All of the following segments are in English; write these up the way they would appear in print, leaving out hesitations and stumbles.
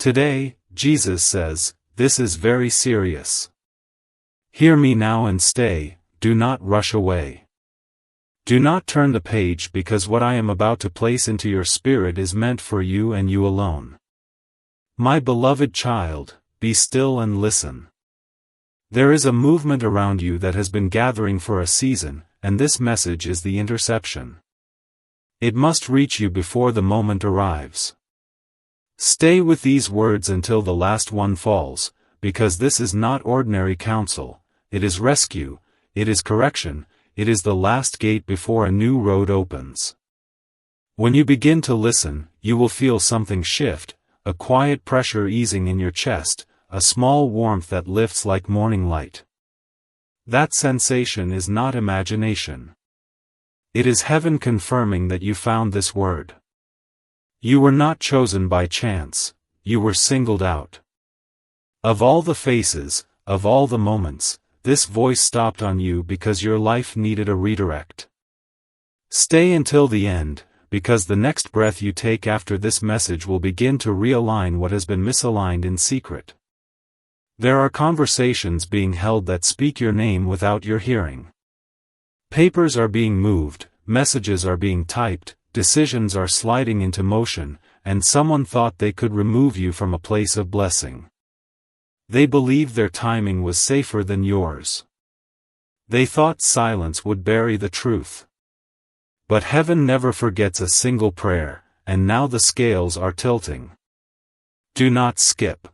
Today, Jesus says, this is very serious. Hear me now and stay, do not rush away. Do not turn the page because what I am about to place into your spirit is meant for you and you alone. My beloved child, be still and listen. There is a movement around you that has been gathering for a season, and this message is the interception. It must reach you before the moment arrives. Stay with these words until the last one falls, because this is not ordinary counsel, it is rescue, it is correction, it is the last gate before a new road opens. When you begin to listen, you will feel something shift, a quiet pressure easing in your chest, a small warmth that lifts like morning light. That sensation is not imagination. It is heaven confirming that you found this word. You were not chosen by chance, you were singled out. Of all the faces, of all the moments, this voice stopped on you because your life needed a redirect. Stay until the end, because the next breath you take after this message will begin to realign what has been misaligned in secret. There are conversations being held that speak your name without your hearing. Papers are being moved, messages are being typed, decisions are sliding into motion, and someone thought they could remove you from a place of blessing. They believed their timing was safer than yours. They thought silence would bury the truth. But heaven never forgets a single prayer, and now the scales are tilting. Do not skip.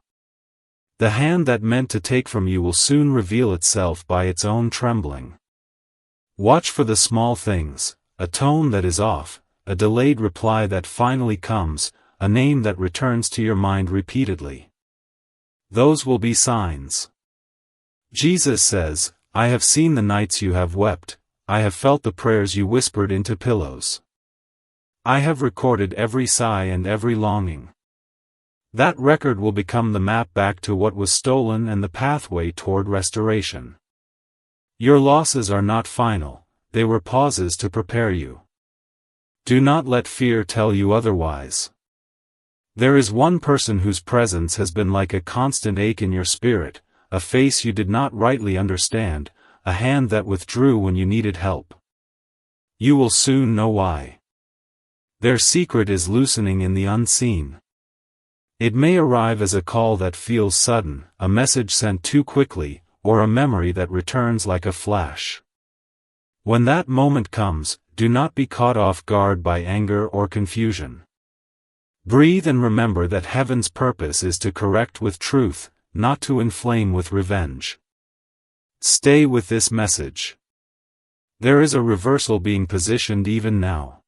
The hand that meant to take from you will soon reveal itself by its own trembling. Watch for the small things, a tone that is off, a delayed reply that finally comes, a name that returns to your mind repeatedly. Those will be signs. Jesus says, I have seen the nights you have wept, I have felt the prayers you whispered into pillows. I have recorded every sigh and every longing. That record will become the map back to what was stolen and the pathway toward restoration. Your losses are not final, they were pauses to prepare you. Do not let fear tell you otherwise. There is one person whose presence has been like a constant ache in your spirit, a face you did not rightly understand, a hand that withdrew when you needed help. You will soon know why. Their secret is loosening in the unseen. It may arrive as a call that feels sudden, a message sent too quickly, or a memory that returns like a flash. When that moment comes, do not be caught off guard by anger or confusion. Breathe and remember that heaven's purpose is to correct with truth, not to inflame with revenge. Stay with this message. There is a reversal being positioned even now.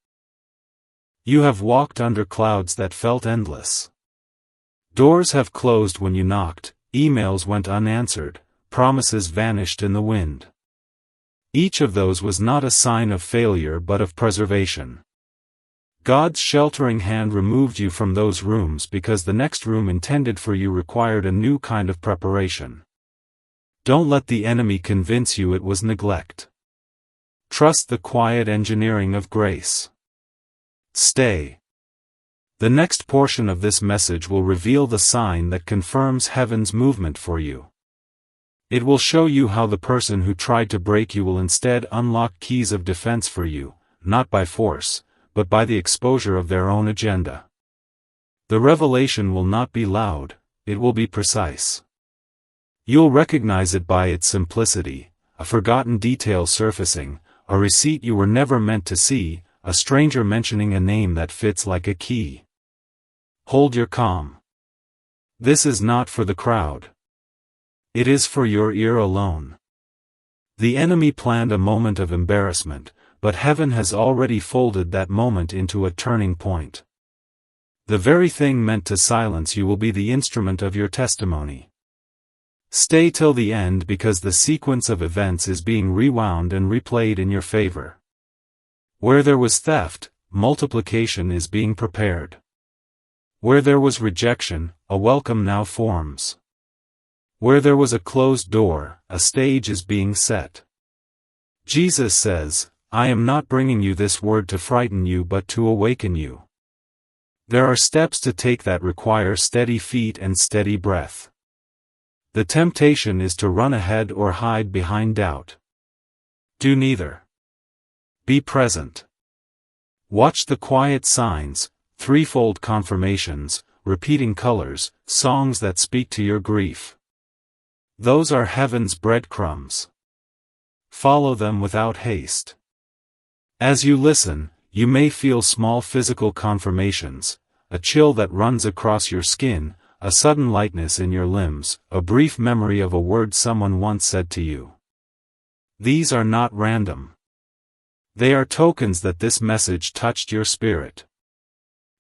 You have walked under clouds that felt endless. Doors have closed when you knocked, emails went unanswered, promises vanished in the wind. Each of those was not a sign of failure but of preservation. God's sheltering hand removed you from those rooms because the next room intended for you required a new kind of preparation. Don't let the enemy convince you it was neglect. Trust the quiet engineering of grace. Stay. The next portion of this message will reveal the sign that confirms heaven's movement for you. It will show you how the person who tried to break you will instead unlock keys of defense for you, not by force, but by the exposure of their own agenda. The revelation will not be loud, it will be precise. You'll recognize it by its simplicity, a forgotten detail surfacing, a receipt you were never meant to see, a stranger mentioning a name that fits like a key. Hold your calm. This is not for the crowd. It is for your ear alone. The enemy planned a moment of embarrassment, but heaven has already folded that moment into a turning point. The very thing meant to silence you will be the instrument of your testimony. Stay till the end because the sequence of events is being rewound and replayed in your favor. Where there was theft, multiplication is being prepared. Where there was rejection, a welcome now forms. Where there was a closed door, a stage is being set. Jesus says, I am not bringing you this word to frighten you but to awaken you. There are steps to take that require steady feet and steady breath. The temptation is to run ahead or hide behind doubt. Do neither. Be present. Watch the quiet signs, threefold confirmations, repeating colors, songs that speak to your grief. Those are heaven's breadcrumbs. Follow them without haste. As you listen, you may feel small physical confirmations, a chill that runs across your skin, a sudden lightness in your limbs, a brief memory of a word someone once said to you. These are not random. They are tokens that this message touched your spirit.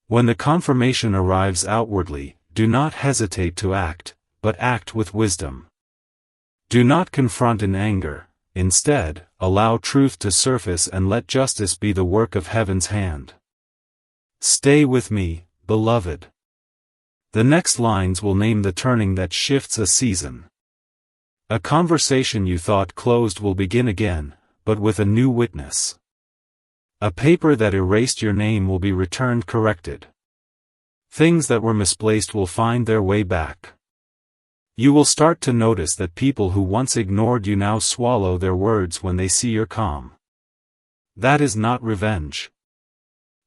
When the confirmation arrives outwardly, do not hesitate to act, but act with wisdom. Do not confront in anger. Instead, allow truth to surface and let justice be the work of heaven's hand. Stay with me, beloved. The next lines will name the turning that shifts a season. A conversation you thought closed will begin again, but with a new witness. A paper that erased your name will be returned corrected. Things that were misplaced will find their way back. You will start to notice that people who once ignored you now swallow their words when they see your calm. That is not revenge.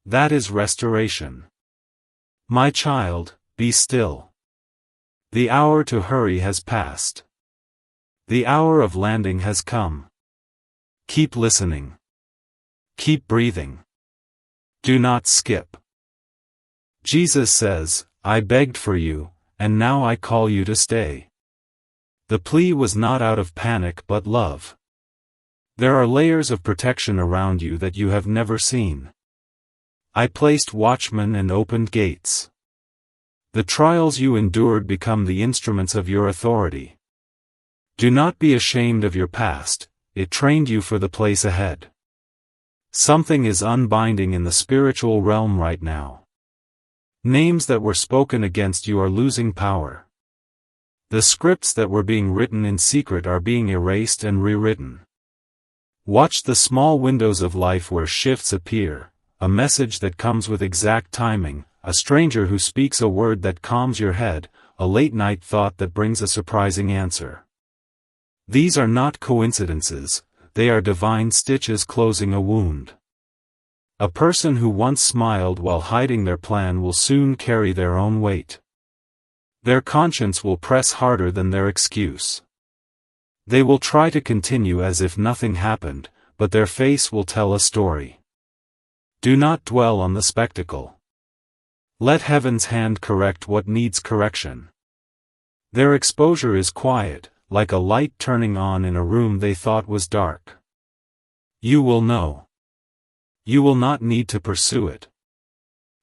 That is restoration. My child, be still. The hour to hurry has passed. The hour of landing has come. Keep listening. Keep breathing. Do not skip. Jesus says, I begged for you, and now I call you to stay. The plea was not out of panic but love. There are layers of protection around you that you have never seen. I placed watchmen and opened gates. The trials you endured become the instruments of your authority. Do not be ashamed of your past, it trained you for the place ahead. Something is unbinding in the spiritual realm right now. Names that were spoken against you are losing power. The scripts that were being written in secret are being erased and rewritten. Watch the small windows of life where shifts appear, a message that comes with exact timing, a stranger who speaks a word that calms your head, a late-night thought that brings a surprising answer. These are not coincidences, they are divine stitches closing a wound. A person who once smiled while hiding their plan will soon carry their own weight. Their conscience will press harder than their excuse. They will try to continue as if nothing happened, but their face will tell a story. Do not dwell on the spectacle. Let heaven's hand correct what needs correction. Their exposure is quiet, like a light turning on in a room they thought was dark. You will know. You will not need to pursue it.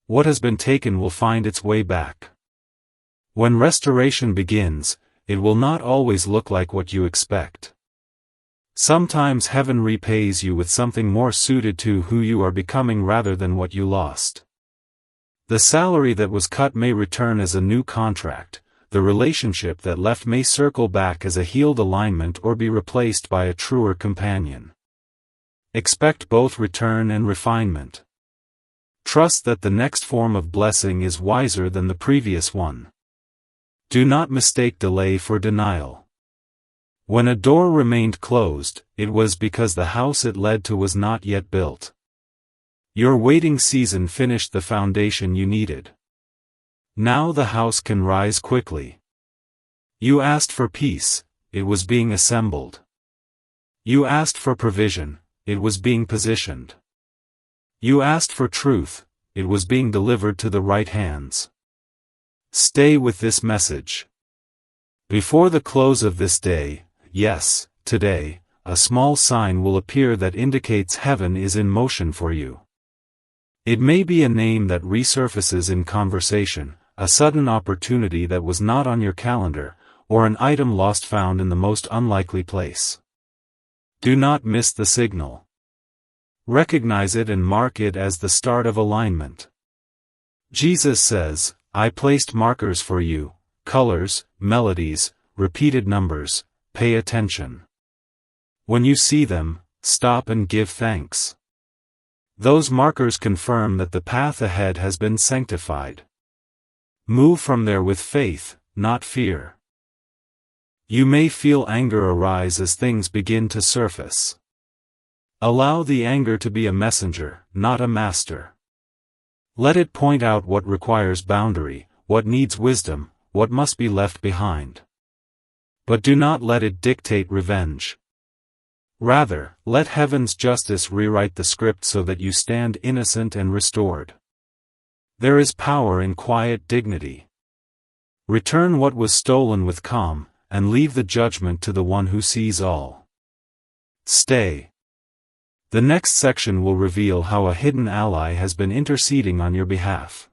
What has been taken will find its way back. When restoration begins, it will not always look like what you expect. Sometimes heaven repays you with something more suited to who you are becoming rather than what you lost. The salary that was cut may return as a new contract, the relationship that left may circle back as a healed alignment or be replaced by a truer companion. Expect both return and refinement. Trust that the next form of blessing is wiser than the previous one. Do not mistake delay for denial. When a door remained closed, it was because the house it led to was not yet built. Your waiting season finished the foundation you needed. Now the house can rise quickly. You asked for peace, it was being assembled. You asked for provision, it was being positioned. You asked for truth, it was being delivered to the right hands. Stay with this message. Before the close of this day, yes, today, a small sign will appear that indicates heaven is in motion for you. It may be a name that resurfaces in conversation, a sudden opportunity that was not on your calendar, or an item lost found in the most unlikely place. Do not miss the signal. Recognize it and mark it as the start of alignment. Jesus says, I placed markers for you, colors, melodies, repeated numbers, pay attention. When you see them, stop and give thanks. Those markers confirm that the path ahead has been sanctified. Move from there with faith, not fear. You may feel anger arise as things begin to surface. Allow the anger to be a messenger, not a master. Let it point out what requires boundary, what needs wisdom, what must be left behind. But do not let it dictate revenge. Rather, let heaven's justice rewrite the script so that you stand innocent and restored. There is power in quiet dignity. Return what was stolen with calm, and leave the judgment to the one who sees all. Stay. The next section will reveal how a hidden ally has been interceding on your behalf.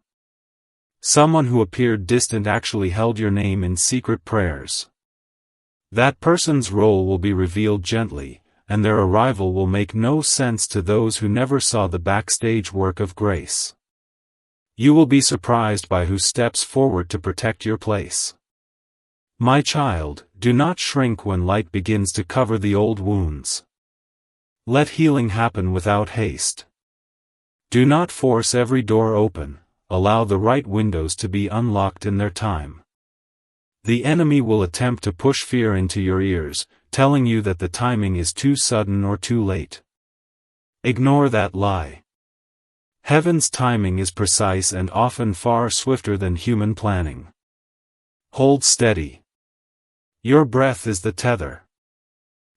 Someone who appeared distant actually held your name in secret prayers. That person's role will be revealed gently, and their arrival will make no sense to those who never saw the backstage work of grace. You will be surprised by who steps forward to protect your place. My child, do not shrink when light begins to cover the old wounds. Let healing happen without haste. Do not force every door open, allow the right windows to be unlocked in their time. The enemy will attempt to push fear into your ears, telling you that the timing is too sudden or too late. Ignore that lie. Heaven's timing is precise and often far swifter than human planning. Hold steady. Your breath is the tether.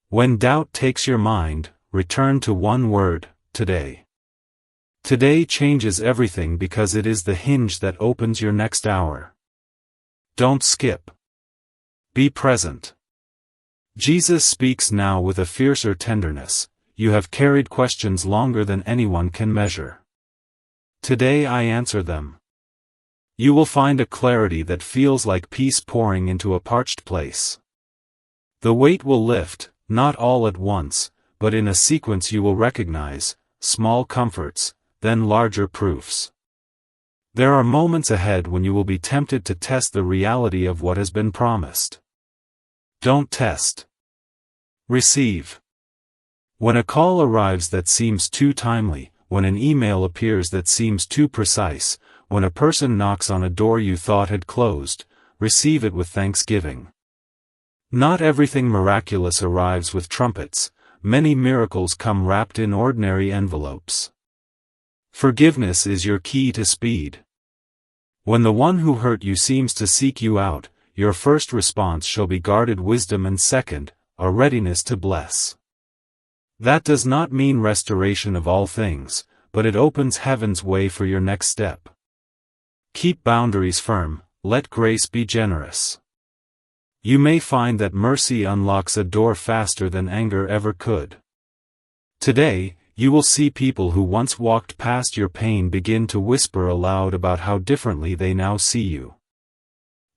When doubt takes your mind, return to one word, today. Today changes everything because it is the hinge that opens your next hour. Don't skip. Be present. Jesus speaks now with a fiercer tenderness. You have carried questions longer than anyone can measure. Today I answer them. You will find a clarity that feels like peace pouring into a parched place. The weight will lift, not all at once, but in a sequence you will recognize, small comforts, then larger proofs. There are moments ahead when you will be tempted to test the reality of what has been promised. Don't test. Receive. When a call arrives that seems too timely, when an email appears that seems too precise, when a person knocks on a door you thought had closed, receive it with thanksgiving. Not everything miraculous arrives with trumpets, many miracles come wrapped in ordinary envelopes. Forgiveness is your key to speed. When the one who hurt you seems to seek you out, your first response shall be guarded wisdom and second, a readiness to bless. That does not mean restoration of all things, but it opens heaven's way for your next step. Keep boundaries firm, let grace be generous. You may find that mercy unlocks a door faster than anger ever could. Today, you will see people who once walked past your pain begin to whisper aloud about how differently they now see you.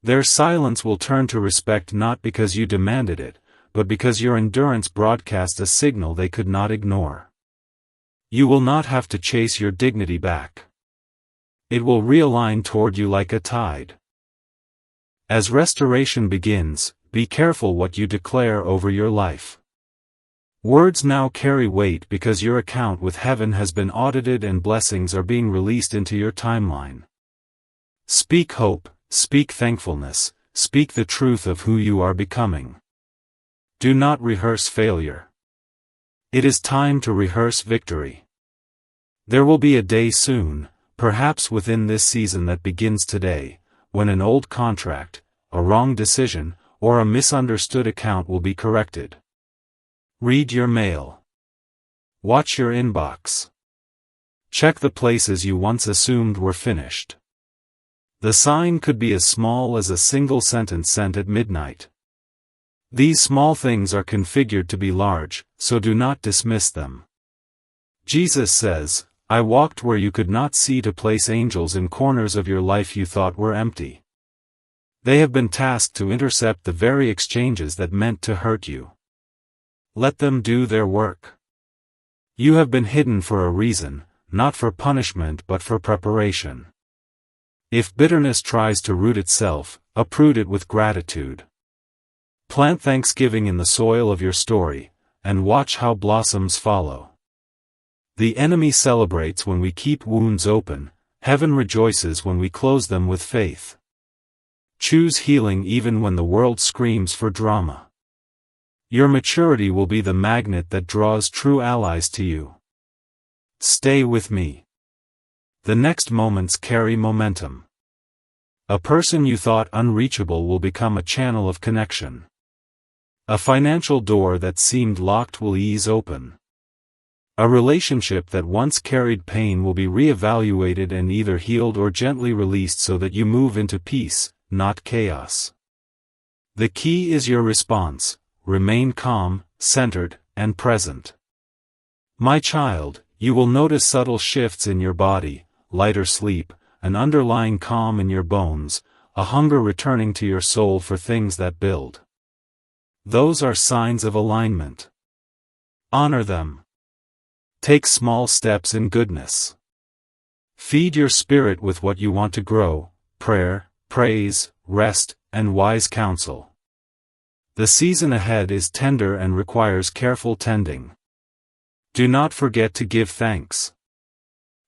Their silence will turn to respect not because you demanded it, but because your endurance broadcast a signal they could not ignore. You will not have to chase your dignity back. It will realign toward you like a tide. As restoration begins, be careful what you declare over your life. Words now carry weight because your account with heaven has been audited and blessings are being released into your timeline. Speak hope, speak thankfulness, speak the truth of who you are becoming. Do not rehearse failure. It is time to rehearse victory. There will be a day soon, perhaps within this season that begins today, when an old contract, a wrong decision, or a misunderstood account will be corrected. Read your mail. Watch your inbox. Check the places you once assumed were finished. The sign could be as small as a single sentence sent at midnight. These small things are configured to be large, so do not dismiss them. Jesus says, I walked where you could not see to place angels in corners of your life you thought were empty. They have been tasked to intercept the very exchanges that meant to hurt you. Let them do their work. You have been hidden for a reason, not for punishment but for preparation. If bitterness tries to root itself, uproot it with gratitude. Plant thanksgiving in the soil of your story, and watch how blossoms follow. The enemy celebrates when we keep wounds open, heaven rejoices when we close them with faith. Choose healing even when the world screams for drama. Your maturity will be the magnet that draws true allies to you. Stay with me. The next moments carry momentum. A person you thought unreachable will become a channel of connection. A financial door that seemed locked will ease open. A relationship that once carried pain will be reevaluated and either healed or gently released so that you move into peace, not chaos. The key is your response. Remain calm, centered, and present. My child, you will notice subtle shifts in your body, lighter sleep, an underlying calm in your bones, a hunger returning to your soul for things that build. Those are signs of alignment. Honor them. Take small steps in goodness. Feed your spirit with what you want to grow: prayer, praise, rest, and wise counsel. The season ahead is tender and requires careful tending. Do not forget to give thanks.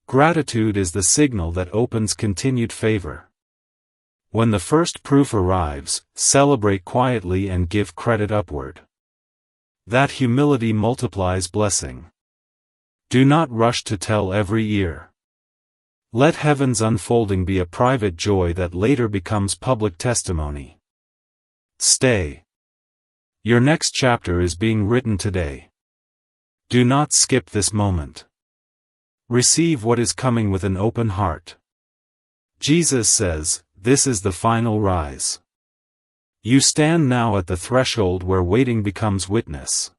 Gratitude is the signal that opens continued favor. When the first proof arrives, celebrate quietly and give credit upward. That humility multiplies blessing. Do not rush to tell every ear. Let heaven's unfolding be a private joy that later becomes public testimony. Stay. Your next chapter is being written today. Do not skip this moment. Receive what is coming with an open heart. Jesus says, "This is the final rise." You stand now at the threshold where waiting becomes witness.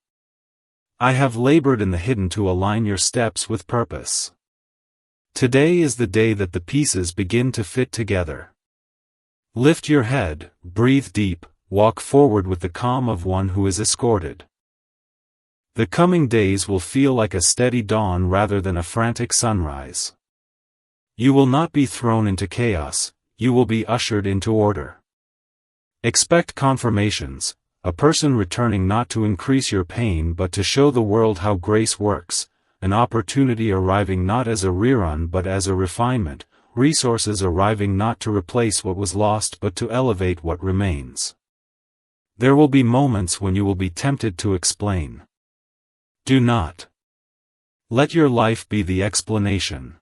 I have labored in the hidden to align your steps with purpose. Today is the day that the pieces begin to fit together. Lift your head, breathe deep, walk forward with the calm of one who is escorted. The coming days will feel like a steady dawn rather than a frantic sunrise. You will not be thrown into chaos, you will be ushered into order. Expect confirmations, a person returning not to increase your pain but to show the world how grace works, an opportunity arriving not as a rerun but as a refinement, resources arriving not to replace what was lost but to elevate what remains. There will be moments when you will be tempted to explain. Do not. Let your life be the explanation.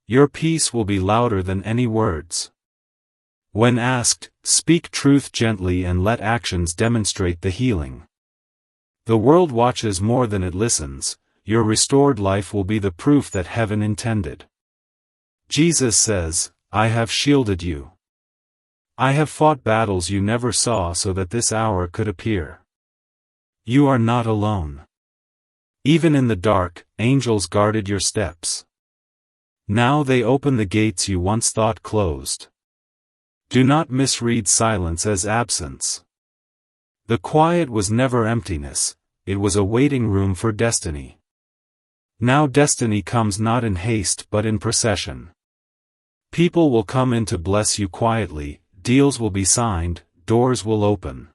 Your peace will be louder than any words. When asked, speak truth gently and let actions demonstrate the healing. The world watches more than it listens. Your restored life will be the proof that heaven intended. Jesus says, "I have shielded you. I have fought battles you never saw so that this hour could appear." You are not alone. Even in the dark, angels guarded your steps. Now they open the gates you once thought closed. Do not misread silence as absence. The quiet was never emptiness, it was a waiting room for destiny. Now destiny comes not in haste but in procession. People will come in to bless you quietly, deals will be signed, doors will open.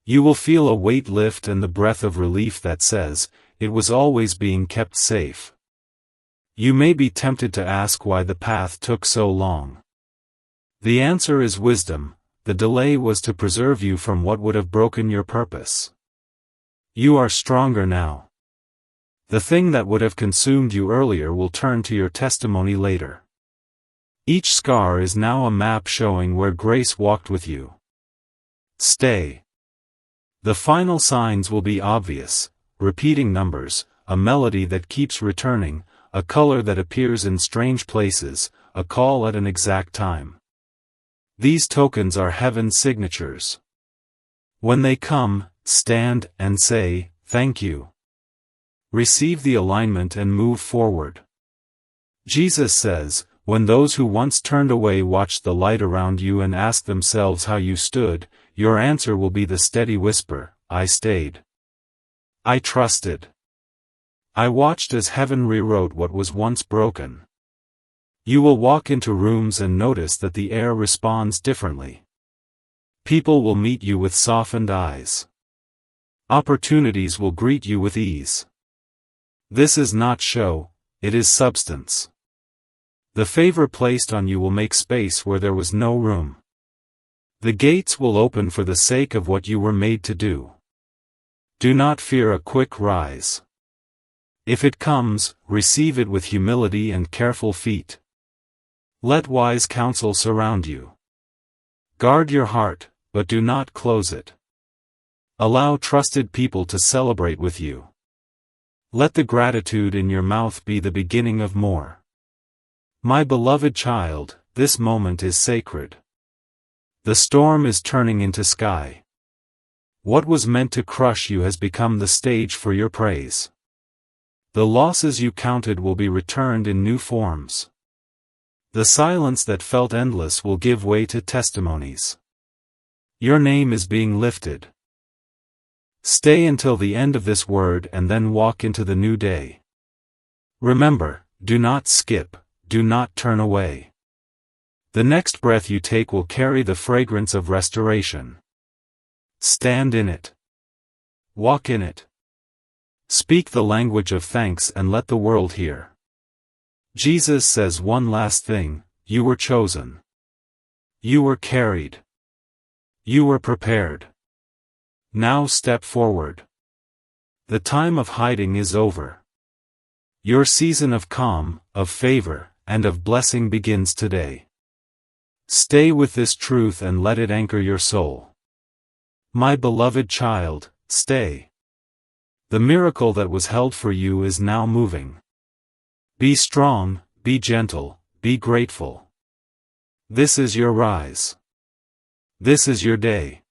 You will feel a weight lift and the breath of relief that says, it was always being kept safe. You may be tempted to ask why the path took so long. The answer is wisdom. The delay was to preserve you from what would have broken your purpose. You are stronger now. The thing that would have consumed you earlier will turn to your testimony later. Each scar is now a map showing where grace walked with you. Stay. The final signs will be obvious: repeating numbers, a melody that keeps returning, a color that appears in strange places, a call at an exact time. These tokens are heaven's signatures. When they come, stand and say, "Thank you." Receive the alignment and move forward. Jesus says, when those who once turned away watched the light around you and asked themselves how you stood, your answer will be the steady whisper, "I stayed. I trusted. I watched as heaven rewrote what was once broken." You will walk into rooms and notice that the air responds differently. People will meet you with softened eyes. Opportunities will greet you with ease. This is not show, it is substance. The favor placed on you will make space where there was no room. The gates will open for the sake of what you were made to do. Do not fear a quick rise. If it comes, receive it with humility and careful feet. Let wise counsel surround you. Guard your heart, but do not close it. Allow trusted people to celebrate with you. Let the gratitude in your mouth be the beginning of more. My beloved child, this moment is sacred. The storm is turning into sky. What was meant to crush you has become the stage for your praise. The losses you counted will be returned in new forms. The silence that felt endless will give way to testimonies. Your name is being lifted. Stay until the end of this word and then walk into the new day. Remember, do not skip, do not turn away. The next breath you take will carry the fragrance of restoration. Stand in it. Walk in it. Speak the language of thanks and let the world hear. Jesus says one last thing: you were chosen. You were carried. You were prepared. Now step forward. The time of hiding is over. Your season of calm, of favor, and of blessing begins today. Stay with this truth and let it anchor your soul. My beloved child, stay. The miracle that was held for you is now moving. Be strong, be gentle, be grateful. This is your rise. This is your day.